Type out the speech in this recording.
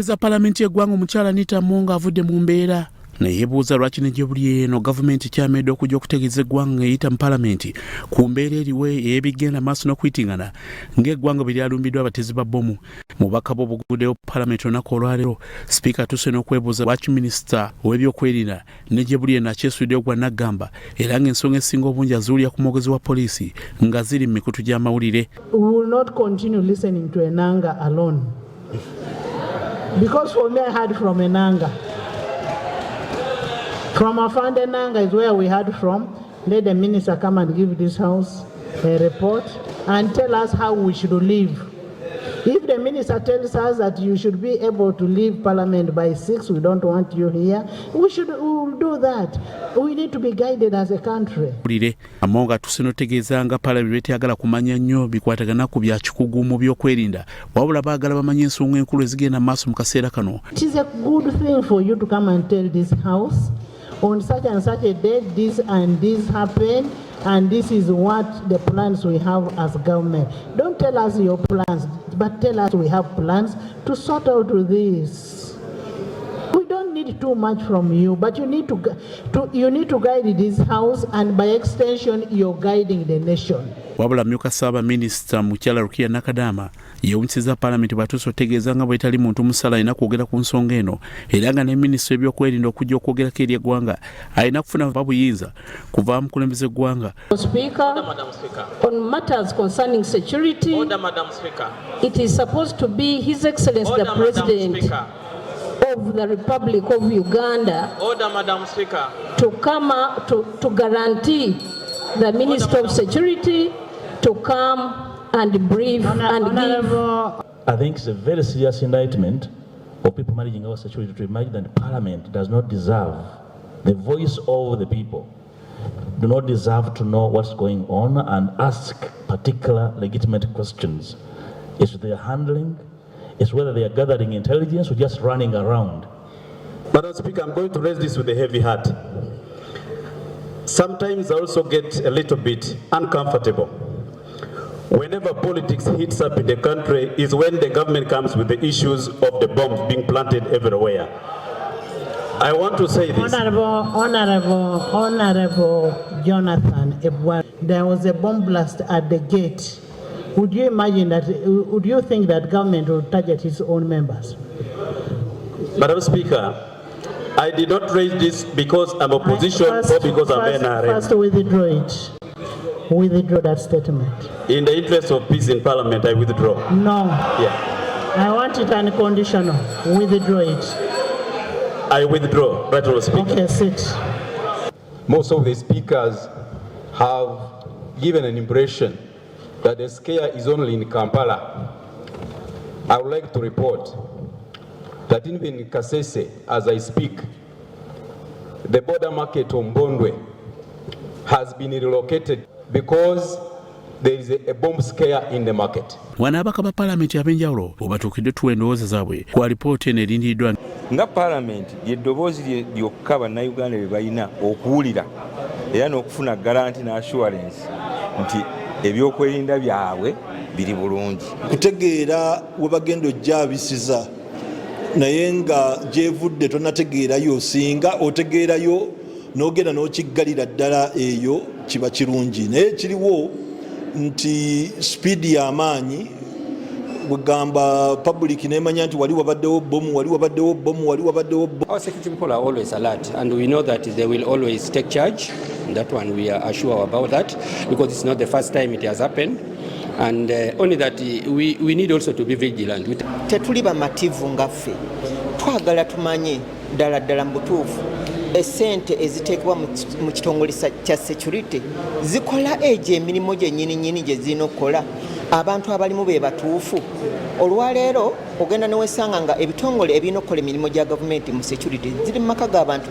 Za Palaamenti eggwanga omukyala Anita Monga avudde mu mbeera neyeebuuza lwaki n'ejjudde eno gavumenti kyamedde okujja okutegeeza eggwanga eyita mu Palaamenti ku mbeera eriwo ey'ebigenda maaso n'okuyitiŋŋana ng'eggwanga bwe lyalumbiddwa abatezi ba bbomu. Mubaka bw'obuguddewo Palaamenti olunaku olwaleero, sipiika atuuse n'okwebuuza lwaki minisita ow'ebyokwerinda n'ejjudde eno akyesuddeyo gwa naggamba era ng'ensonga esinga obungi aziwulira ku mwogezi wa poliisi nga ziri mu mikutu gy'amawulire. We will not continue listening to Enanga alone. Because for me, I heard from Enanga. From Afande Enanga is where we heard from. Let the minister come and give this house a report and tell us how we should live. If the minister tells us that you should be able to leave Parliament by 6, we don't want you here, we will do that. We need to be guided as a country. Amonga tusenotegeeza nga Parliament teyagala kumanya nnyo bikwatagana ku bya kikugu mu byokwerinda wabula baagala bamanye ensonga enkulu ezigenda maaso mu kaseera kano. It is a good thing for you to come and tell this house on such and such a date this and this happened and this is what the plans we have as government. Don't tell us your plans, but tell us we have plans to sort out this. We don't need too much from you, but you need to guide this house, and by extension you're guiding the nation. Wabula myuka saba minister mukyala Rukia Nakadama yewunsiza Palaamenti batuusa otegeeza nga bwetali muntu musala alina kwogera ku nsonga eno era nga ne minisita w'ebyokwerinda okujja okwogerako eri eggwanga alina kufuna babuyinza kuva mu kulembeza eggwanga. On matters concerning security, it is supposed to be His Excellency the President of the Republic of Uganda to come to guarantee the Minister of Security to come and brief and give. I think it's a very serious indictment of people managing our security to imagine that Parliament does not deserve the voice of the people, do not deserve to know what's going on and ask particular legitimate questions. It's their handling, it's whether they are gathering intelligence or just running around. Madam Speaker, I'm going to raise this with a heavy heart. Sometimes I also get a little bit uncomfortable. Whenever politics heats up in the country is when the government comes with the issues of the bombs being planted everywhere. I want to say this. Honorable Jonathan Ebwa, there was a bomb blast at the gate. Would you imagine that, would you think that government would target its own members? Madam Speaker, I did not raise this because I'm opposition or because I'm NRM. First withdraw it. Withdraw that statement. In the interest of peace in Parliament, I withdraw. No. Yeah. I want it unconditional. Withdraw it. I withdraw, Honorable Speaker. Okay, sit. Most of the speakers have given an impression that the scare is only in Kampala. I would like to report that even in Kasese, as I speak, the border market on Bondwe has been relocated because there is a bomb scare in the market. Wanabaka ba Palaamenti ab'enjawulo obatuukidde tuwa endowooza zaabwe ku alipoota eno erindiddwa nga Palaamenti ly'eddoboozi lyokka bannayuganda bye balina okuwulira era n'okufuna garanti na assurance nti ebyokwerinda byabwe biri bulungi. Kutegeera we bagenda ojjaabisiza naye nga gyevudde tonategeerayo, singa otegeerayo n'ogenda n'okiggalira ddala eyo kiba kirungi. Naye kiriwo nti speedi y'amaanyi bwegamba public nemanya nti wali wabaddewo bbomu, wali wabaddewo bbomu, wali wabaddewo bbomu. Our security people are always alert, and we know that they will always take charge. That one we are sure about that, because it's not the first time it has happened. And only that we need also to be vigilant. Tetuli bamativu ngaffe. Twagala tumanye ddala mu butuufu essente eziteekebwa mu kitongole kya security zikola ejo emirimu gyennyini gye zirina okukola. Abantu abalimu be batuufu. Olwaleero ogenda newesanga nga ebitongole ebirina okukola emirimu gya gavumenti mu security ziri mu maka g'abantu